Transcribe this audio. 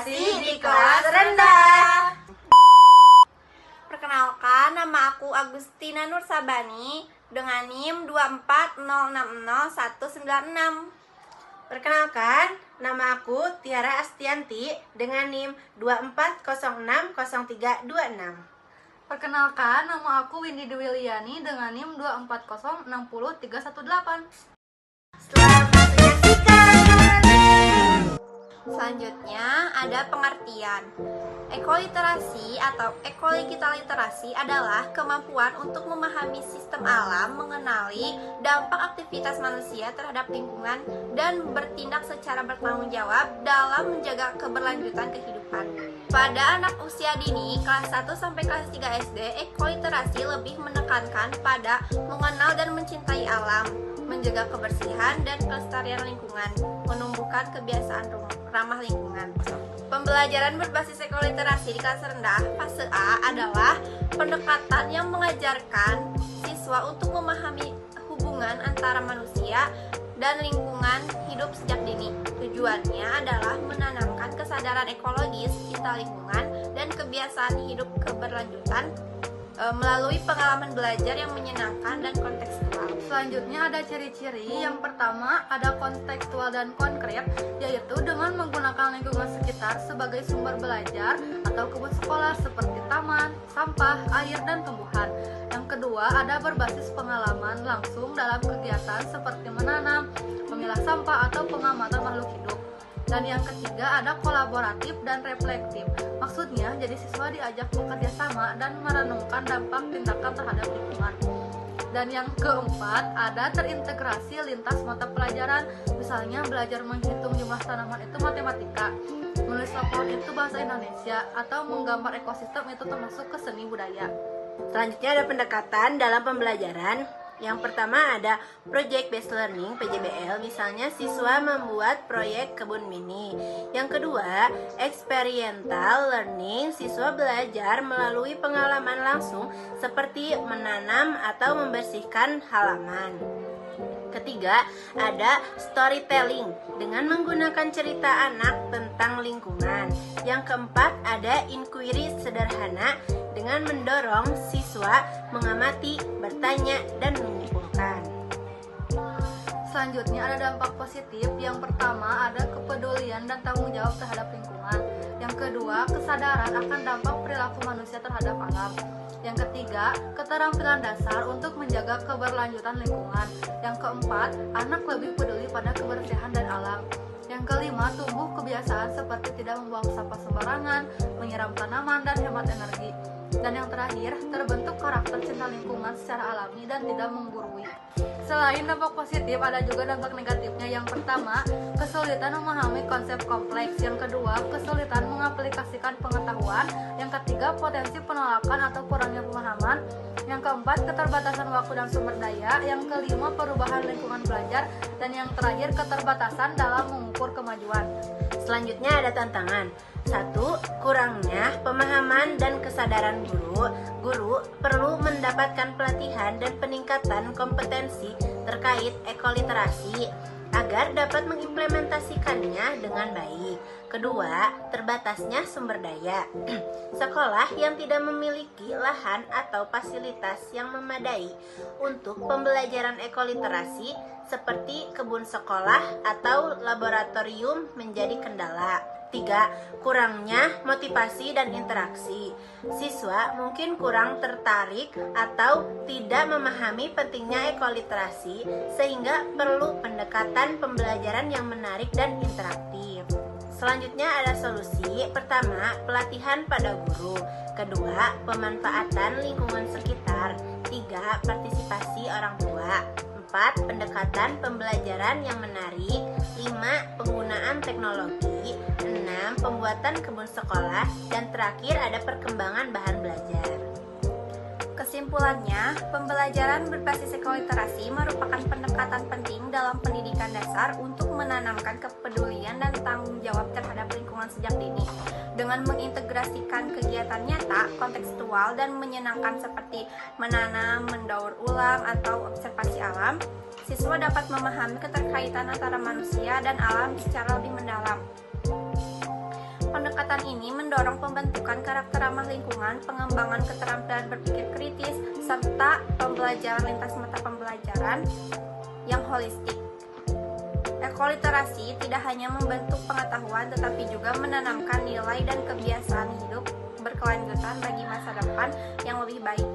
Literasi di kelas rendah. Perkenalkan, nama aku Agustina Nursabani dengan NIM 240606196. Perkenalkan, nama aku Tiara Astianti dengan NIM 240600326. Perkenalkan, nama aku Windy Dewiliani dengan NIM 240603118. Selamat menyaksikan. Selanjutnya ada pengertian. Ekoliterasi atau ekological literasi adalah kemampuan untuk memahami sistem alam, mengenali dampak aktivitas manusia terhadap lingkungan, dan bertindak secara bertanggung jawab dalam menjaga keberlanjutan kehidupan. Pada anak usia dini, kelas 1 sampai kelas 3 SD, ekoliterasi lebih menekankan pada mengenal dan mencintai alam, menjaga kebersihan dan kelestarian lingkungan, menumbuhkan kebiasaan ramah lingkungan. Pembelajaran berbasis ekoliterasi di kelas rendah fase A adalah pendekatan yang mengajarkan siswa untuk memahami hubungan antara manusia dan lingkungan hidup sejak dini. Tujuannya adalah menanamkan kesadaran ekologis, cinta lingkungan, dan kebiasaan hidup keberlanjutan melalui pengalaman belajar yang menyenangkan dan kontekstual. Selanjutnya ada ciri-ciri. Yang pertama ada kontekstual dan konkret, yaitu dengan menggunakan lingkungan sekitar sebagai sumber belajar atau kebun sekolah seperti taman, sampah, air, dan tumbuhan. Yang kedua ada berbasis pengalaman langsung dalam kegiatan seperti menanam, memilah sampah, atau pengamatan makhluk hidup. Dan yang ketiga ada kolaboratif dan reflektif. Maksudnya, jadi siswa diajak bekerja sama dan merenungkan dampak tindakan terhadap lingkungan. Dan yang keempat, ada terintegrasi lintas mata pelajaran. Misalnya, belajar menghitung jumlah tanaman itu matematika, menulis laporan itu bahasa Indonesia, atau menggambar ekosistem itu termasuk ke seni budaya. Selanjutnya ada pendekatan dalam pembelajaran. Yang pertama ada Project Based Learning (PJBL), misalnya siswa membuat proyek kebun mini. Yang kedua, Experiential Learning, siswa belajar melalui pengalaman langsung seperti menanam atau membersihkan halaman. Ketiga, ada storytelling dengan menggunakan cerita anak tentang lingkungan. Yang keempat, ada inquiry sederhana dengan mendorong siswa mengamati, bertanya, dan menyimpulkan. Selanjutnya ada dampak positif. Yang pertama ada kepedulian dan tanggung jawab terhadap lingkungan. Yang kedua, kesadaran akan dampak perilaku manusia terhadap alam. Yang ketiga, keterampilan dasar untuk menjaga keberlanjutan lingkungan. Yang keempat, anak lebih peduli pada kebersihan dan alam. Yang kelima, tumbuh kebiasaan seperti tidak membuang sampah sembarangan, menyiram tanaman, dan hemat energi. Dan yang terakhir, terbentuk karakter cinta lingkungan secara alami dan tidak menggurui. Selain dampak positif, ada juga dampak negatifnya. Yang pertama, kesulitan memahami konsep kompleks. Yang kedua, kesulitan mengaplikasikan pengetahuan. Yang ketiga, potensi penolakan atau kurangnya pemahaman. Yang keempat, keterbatasan waktu dan sumber daya. Yang kelima, perubahan lingkungan belajar. Dan yang terakhir, keterbatasan dalam mengukur kemajuan. Selanjutnya ada tantangan. 1. Kurangnya pemahaman dan kesadaran guru. Guru perlu mendapatkan pelatihan dan peningkatan kompetensi terkait ekoliterasi agar dapat mengimplementasikannya dengan baik. Kedua, terbatasnya sumber daya. Sekolah yang tidak memiliki lahan atau fasilitas yang memadai untuk pembelajaran ekoliterasi seperti kebun sekolah atau laboratorium menjadi kendala. 3. Kurangnya motivasi dan interaksi. Siswa mungkin kurang tertarik atau tidak memahami pentingnya ekoliterasi sehingga perlu pendekatan pembelajaran yang menarik dan interaktif. Selanjutnya ada solusi. Pertama, pelatihan pada guru. Kedua, pemanfaatan lingkungan sekitar. 3. Partisipasi orang tua. 4. Pendekatan pembelajaran yang menarik. 5. Penggunaan teknologi. 6. Pembuatan kebun sekolah. Dan terakhir ada perkembangan bahan belajar. Kesimpulannya, pembelajaran berbasis ekoliterasi merupakan pendekatan penting dalam pendidikan dasar untuk menanamkan kepedulian dan tanggung jawab terhadap lingkungan sejak dini. Dengan mengintegrasikan kegiatan nyata, kontekstual, dan menyenangkan seperti menanam, mendaur ulang, atau observasi alam, siswa dapat memahami keterkaitan antara manusia dan alam secara lebih mendalam. Pendekatan Kegiatan ini mendorong pembentukan karakter ramah lingkungan, pengembangan keterampilan berpikir kritis, serta pembelajaran lintas mata pembelajaran yang holistik. Ekoliterasi tidak hanya membentuk pengetahuan tetapi juga menanamkan nilai dan kebiasaan hidup berkelanjutan bagi masa depan yang lebih baik.